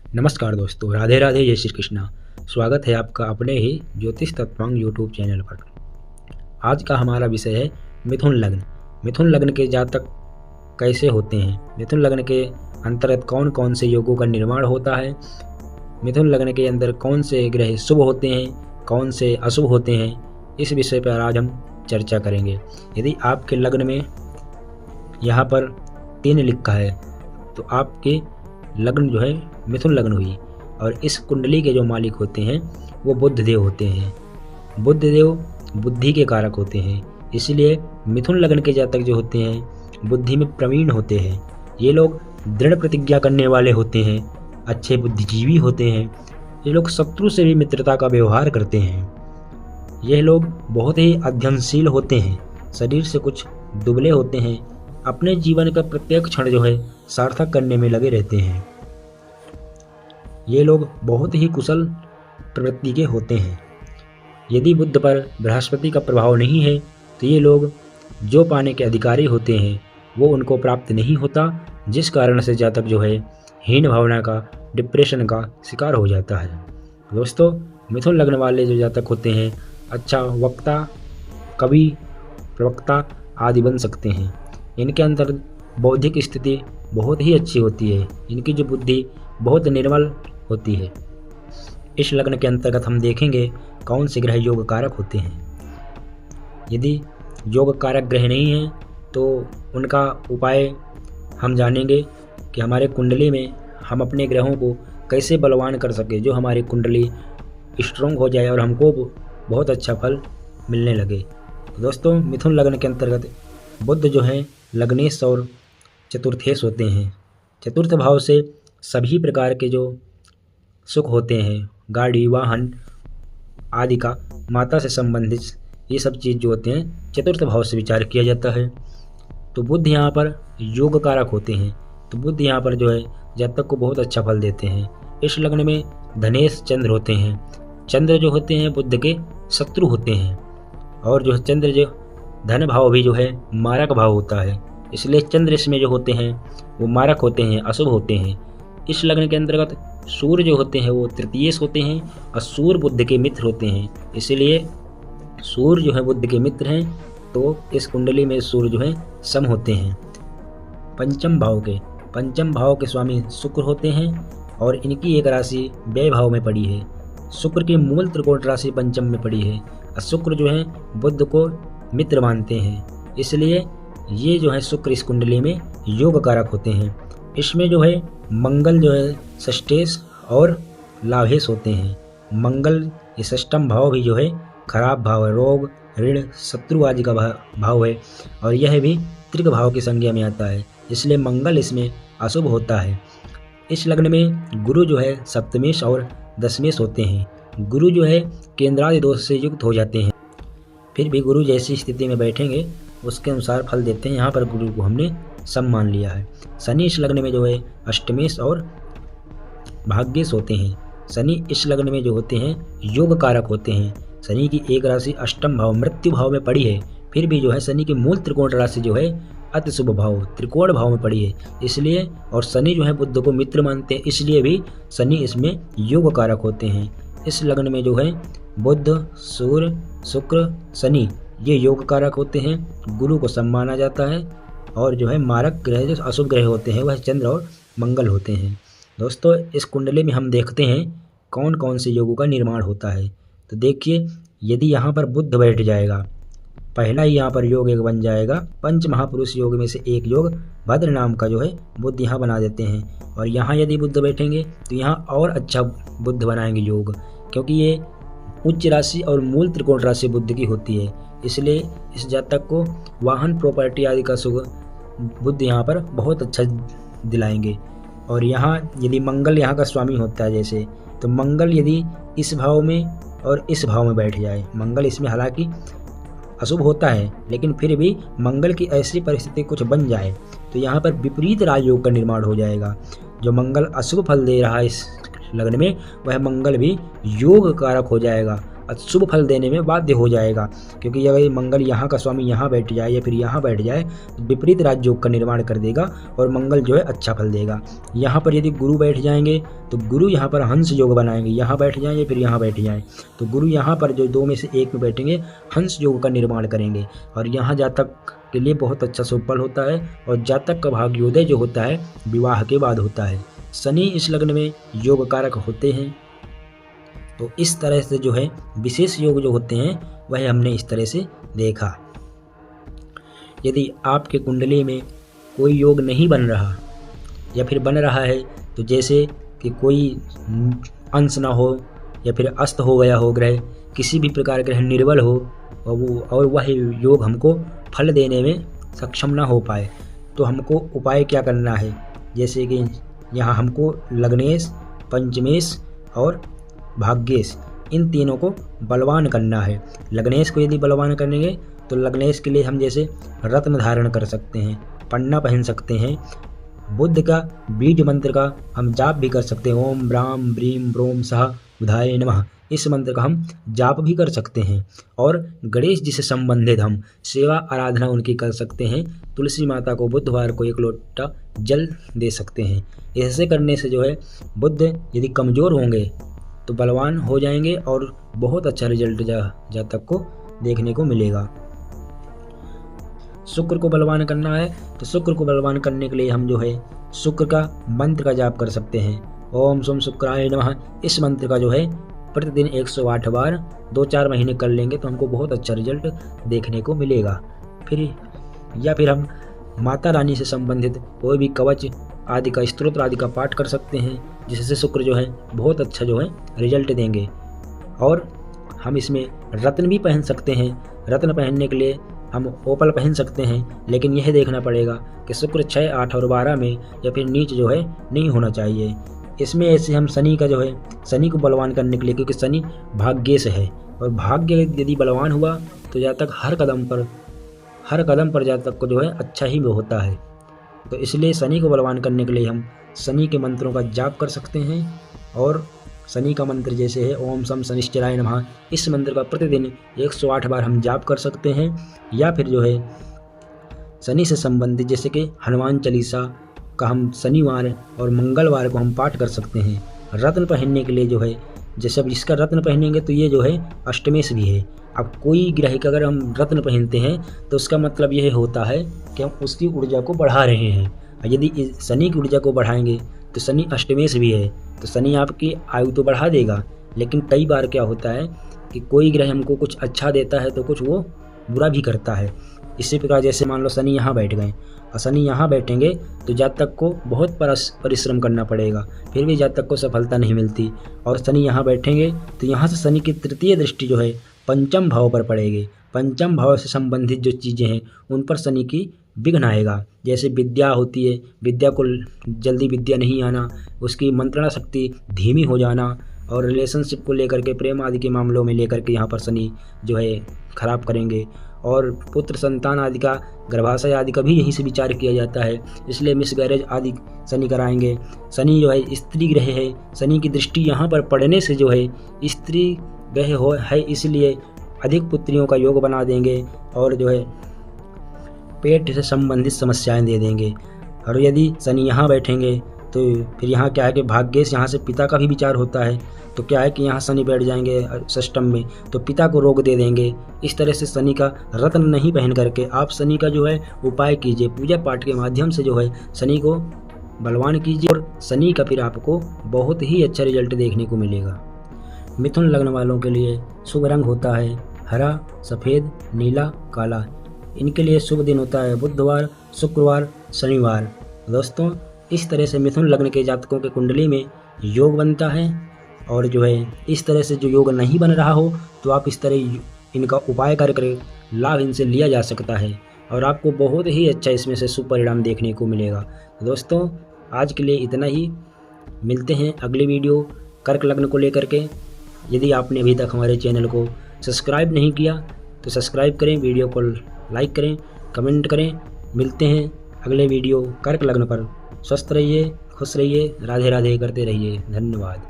नमस्कार दोस्तों, राधे राधे, जय श्री कृष्णा। स्वागत है आपका अपने ही ज्योतिष तत्वांग यूट्यूब चैनल पर। आज का हमारा विषय है मिथुन लग्न। मिथुन लग्न के जातक कैसे होते हैं, मिथुन लग्न के अंतर्गत कौन कौन से योगों का निर्माण होता है, मिथुन लग्न के अंदर कौन से ग्रह शुभ होते हैं, कौन से अशुभ होते हैं, इस विषय पर आज हम चर्चा करेंगे। यदि आपके लग्न में यहाँ पर 3 लिखा है तो आपके लग्न जो है मिथुन लग्न हुई। और इस कुंडली के जो मालिक होते हैं वो बुध देव होते हैं। बुध देव बुद्धि के कारक होते हैं, इसलिए मिथुन लग्न के जातक जो होते हैं बुद्धि में प्रवीण होते हैं। ये लोग दृढ़ प्रतिज्ञा करने वाले होते हैं, अच्छे बुद्धिजीवी होते हैं। ये लोग शत्रु से भी मित्रता का व्यवहार करते हैं। यह लोग बहुत ही अध्ययनशील होते हैं, शरीर से कुछ दुबले होते हैं, अपने जीवन का प्रत्येक क्षण जो है सार्थक करने में लगे रहते हैं। ये लोग बहुत ही कुशल प्रवृत्ति के होते हैं। यदि बुध पर बृहस्पति का प्रभाव नहीं है तो ये लोग जो पाने के अधिकारी होते हैं वो उनको प्राप्त नहीं होता, जिस कारण से जातक जो है हीन भावना का, डिप्रेशन का शिकार हो जाता है। दोस्तों, मिथुन लग्न वाले जो जातक होते हैं अच्छा वक्ता, कवि, प्रवक्ता आदि बन सकते हैं। इनके अंदर बौद्धिक स्थिति बहुत ही अच्छी होती है, इनकी जो बुद्धि बहुत निर्मल होती है। इस लग्न के अंतर्गत हम देखेंगे कौन से ग्रह योग कारक होते हैं। यदि योग कारक ग्रह नहीं है तो उनका उपाय हम जानेंगे कि हमारे कुंडली में हम अपने ग्रहों को कैसे बलवान कर सके, जो हमारी कुंडली स्ट्रॉन्ग हो जाए और हमको बहुत अच्छा फल मिलने लगे। तो दोस्तों, मिथुन लग्न के अंतर्गत बुध जो है लग्नेश और चतुर्थेश होते हैं। चतुर्थ भाव से सभी प्रकार के जो सुख होते हैं, गाड़ी, वाहन आदि का, माता से संबंधित ये सब चीज़ जो होते हैं चतुर्थ भाव से विचार किया जाता है। तो बुध यहाँ पर योग कारक होते हैं, तो बुध यहाँ पर जो है जातक को बहुत अच्छा फल देते हैं। इस लग्न में धनेश चंद्र होते हैं। चंद्र जो होते हैं बुध के शत्रु होते हैं, और जो चंद्र जो धन भाव भी जो है मारक भाव होता है, इसलिए चंद्र इसमें जो होते हैं वो मारक होते हैं, अशुभ होते हैं। इस लग्न के अंतर्गत सूर्य जो होते हैं वो तृतीयेश होते हैं और सूर्य बुध के मित्र होते हैं, इसलिए सूर्य जो है बुध के मित्र हैं। तो इस कुंडली में सूर्य जो है सम होते हैं। पंचम भाव के स्वामी शुक्र होते हैं और इनकी एक राशि व्यय भाव में पड़ी है। शुक्र की मूल त्रिकोण राशि पंचम में पड़ी है और शुक्र जो है बुध को मित्र मानते हैं, इसलिए ये जो है शुक्र इस कुंडली में योग कारक होते हैं। इसमें जो है मंगल जो है षष्ठेश और लाभेश होते हैं। मंगल ये षष्ठम भाव भी जो है खराब भाव है, रोग, ऋण, शत्रु आदि का भाव है, और यह भी त्रिक भाव की संज्ञा में आता है, इसलिए मंगल इसमें अशुभ होता है। इस लग्न में गुरु जो है सप्तमेश और दशमेश होते हैं। गुरु जो है केंद्रादि दोष से युक्त हो जाते हैं, फिर भी गुरु जैसी स्थिति में बैठेंगे उसके अनुसार फल देते हैं। यहाँ पर गुरु को हमने सम मान लिया है। शनि इस लग्न में जो है अष्टमेश और भाग्येश होते हैं। शनि इस लग्न में जो होते हैं योग कारक होते हैं। शनि की एक राशि अष्टम भाव मृत्यु भाव में पड़ी है, फिर भी जो है शनि की मूल त्रिकोण राशि जो है अति शुभ भाव त्रिकोण भाव में पड़ी है, इसलिए, और शनि जो है बुध को मित्र मानते हैं, इसलिए भी शनि इसमें योग कारक होते हैं। इस लग्न में जो है बुध, सूर्य, शुक्र, शनि ये योग कारक होते हैं। गुरु को सम माना जाता है, और जो है मारक ग्रह जो अशुभ ग्रह होते हैं वह चंद्र और मंगल होते हैं। दोस्तों, इस कुंडली में हम देखते हैं कौन कौन से योगों का निर्माण होता है। तो देखिए, यदि यहाँ पर बुध बैठ जाएगा, पहला ही यहाँ पर योग एक बन जाएगा। पंच महापुरुष योग में से एक योग भद्र नाम का जो है बुध यहाँ बना देते हैं, और यहाँ यदि बुध बैठेंगे तो यहाँ और अच्छा बुध बनाएंगे योग, क्योंकि ये उच्च राशि और मूल त्रिकोण राशि बुध की होती है, इसलिए इस जातक को वाहन, प्रॉपर्टी आदि का सुख बुध यहाँ पर बहुत अच्छा दिलाएंगे। और यहाँ यदि मंगल यहाँ का स्वामी होता है जैसे, तो मंगल यदि इस भाव में और इस भाव में बैठ जाए, मंगल इसमें हालांकि अशुभ होता है लेकिन फिर भी मंगल की ऐसी परिस्थिति कुछ बन जाए तो यहाँ पर विपरीत राजयोग का निर्माण हो जाएगा। जो मंगल अशुभ फल दे रहा है इस लग्न में, वह मंगल भी योग कारक हो जाएगा शुभ फल देने में बाध्य हो जाएगा, क्योंकि अगर मंगल यहाँ का स्वामी यहाँ बैठ जाए या फिर यहाँ बैठ जाए तो विपरीत राजयोग का निर्माण कर देगा और मंगल जो है अच्छा फल देगा। यहाँ पर यदि गुरु बैठ जाएंगे तो गुरु यहाँ पर हंस योग बनाएंगे, यहाँ बैठ जाएंगे फिर यहाँ बैठ जाएँ तो गुरु यहाँ पर जो 2 में से 1 में बैठेंगे हंस योग का निर्माण करेंगे और यहाँ जातक के लिए बहुत अच्छा शुभ फल होता है। और जातक का भाग्योदय जो होता है विवाह के बाद होता है। शनि इस लग्न में योग कारक होते हैं, तो इस तरह से जो है विशेष योग जो होते हैं वह हमने इस तरह से देखा। यदि आपके कुंडली में कोई योग नहीं बन रहा या फिर बन रहा है, तो जैसे कि कोई अंश ना हो या फिर अस्त हो गया हो ग्रह, किसी भी प्रकार ग्रह निर्बल हो और वह योग हमको फल देने में सक्षम ना हो पाए, तो हमको उपाय क्या करना है। जैसे कि यहाँ हमको लग्नेश, पंचमेश और भाग्येश इन तीनों को बलवान करना है। लग्नेश को यदि बलवान करेंगे तो लग्नेश के लिए हम जैसे रत्न धारण कर सकते हैं, पन्ना पहन सकते हैं, बुद्ध का बीज मंत्र का हम जाप भी कर सकते हैं। ओम ब्राम ब्रीम ब्रोम सह बुधाय नमः, इस मंत्र का हम जाप भी कर सकते हैं। और गणेश जी से संबंधित हम सेवा आराधना उनकी कर सकते हैं। तुलसी माता को बुधवार को 1 लोटा जल दे सकते हैं। ऐसे करने से जो है बुद्ध यदि कमज़ोर होंगे तो बलवान हो जाएंगे और बहुत अच्छा रिजल्ट जातक को देखने को मिलेगा। शुक्र को बलवान करना है तो शुक्र को बलवान करने के लिए हम जो है शुक्र का मंत्र का जाप कर सकते हैं। ओम सोम शुक्राय नमः, इस मंत्र का जो है प्रतिदिन 108 बार 2-4 महीने कर लेंगे तो हमको बहुत अच्छा रिजल्ट देखने को मिलेगा। फिर हम माता रानी से संबंधित कोई भी कवच आदि का स्तोत्र आदि का पाठ कर सकते हैं, जिससे शुक्र जो है बहुत अच्छा जो है रिजल्ट देंगे। और हम इसमें रत्न भी पहन सकते हैं। रत्न पहनने के लिए हम ओपल पहन सकते हैं, लेकिन यह देखना पड़ेगा कि शुक्र 6, 8 और 12 में या फिर नीच जो है नहीं होना चाहिए। इसमें ऐसे हम शनि का जो है शनि को बलवान करने के लिए, क्योंकि शनि भाग्येश है और भाग्य यदि बलवान हुआ तो जातक हर कदम पर जातक को जो है अच्छा ही होता है। तो इसलिए शनि को बलवान करने के लिए हम शनि के मंत्रों का जाप कर सकते हैं। और शनि का मंत्र जैसे है ओम सम शनिश्चराय नमः, इस मंत्र का प्रतिदिन 108 बार हम जाप कर सकते हैं। या फिर जो है शनि से संबंधित जैसे कि हनुमान चालीसा का हम शनिवार और मंगलवार को हम पाठ कर सकते हैं। रत्न पहनने के लिए जो है जैसे अब जिसका रत्न पहनेंगे तो ये जो है अष्टमेश भी है। अब कोई ग्रह का अगर हम रत्न पहनते हैं तो उसका मतलब यह होता है कि हम उसकी ऊर्जा को बढ़ा रहे हैं। यदि शनि की ऊर्जा को बढ़ाएंगे तो शनि अष्टमेश भी है, तो शनि आपकी आयु तो बढ़ा देगा, लेकिन कई बार क्या होता है कि कोई ग्रह हमको कुछ अच्छा देता है तो कुछ वो बुरा भी करता है। इसी प्रकार जैसे मान लो शनि यहाँ बैठ गए और शनि यहाँ बैठेंगे तो जातक को बहुत परिश्रम करना पड़ेगा, फिर भी जातक को सफलता नहीं मिलती। और शनि यहाँ बैठेंगे तो यहाँ से शनि की तृतीय दृष्टि जो है पंचम भाव पर पड़ेगी। पंचम भाव से संबंधित जो चीज़ें हैं उन पर शनि की विघ्न आएगा। जैसे विद्या होती है, विद्या को जल्दी विद्या नहीं आना, उसकी मंत्रणा शक्ति धीमी हो जाना, और रिलेशनशिप को लेकर के प्रेम आदि के मामलों में लेकर के यहाँ पर शनि जो है खराब करेंगे। और पुत्र संतान आदि का गर्भाशय आदि का भी यहीं से विचार किया जाता है, इसलिए मिसगैरेज आदि शनि कराएंगे। शनि जो है स्त्री ग्रह है, शनि की दृष्टि यहाँ पर पड़ने से जो है स्त्री ग्रह है, इसलिए अधिक पुत्रियों का योग बना देंगे और जो है पेट से संबंधित समस्याएं दे देंगे। और यदि शनि यहाँ बैठेंगे तो फिर यहाँ क्या है कि भाग्य से यहाँ से पिता का भी विचार होता है, तो क्या है कि यहाँ शनि बैठ जाएंगे षष्टम में तो पिता को रोग दे देंगे। इस तरह से शनि का रत्न नहीं पहन करके आप शनि का जो है उपाय कीजिए, पूजा पाठ के माध्यम से जो है शनि को बलवान कीजिए और शनि का फिर आपको बहुत ही अच्छा रिजल्ट देखने को मिलेगा। मिथुन लग्न वालों के लिए शुभ रंग होता है हरा, सफ़ेद, नीला, काला। इनके लिए शुभ दिन होता है बुधवार, शुक्रवार, शनिवार। दोस्तों इस तरह से मिथुन लग्न के जातकों के कुंडली में योग बनता है। और जो है इस तरह से जो योग नहीं बन रहा हो तो आप इस तरह इनका उपाय कर लाभ इनसे लिया जा सकता है और आपको बहुत ही अच्छा इसमें से शुभ परिणाम देखने को मिलेगा। दोस्तों आज के लिए इतना ही, मिलते हैं अगली वीडियो कर्क लग्न को लेकर के। यदि आपने अभी तक हमारे चैनल को सब्सक्राइब नहीं किया तो सब्सक्राइब करें, वीडियो को लाइक करें, कमेंट करें। मिलते हैं अगले वीडियो कर्क लग्न पर। स्वस्थ रहिए, खुश रहिए, राधे राधे करते रहिए। धन्यवाद।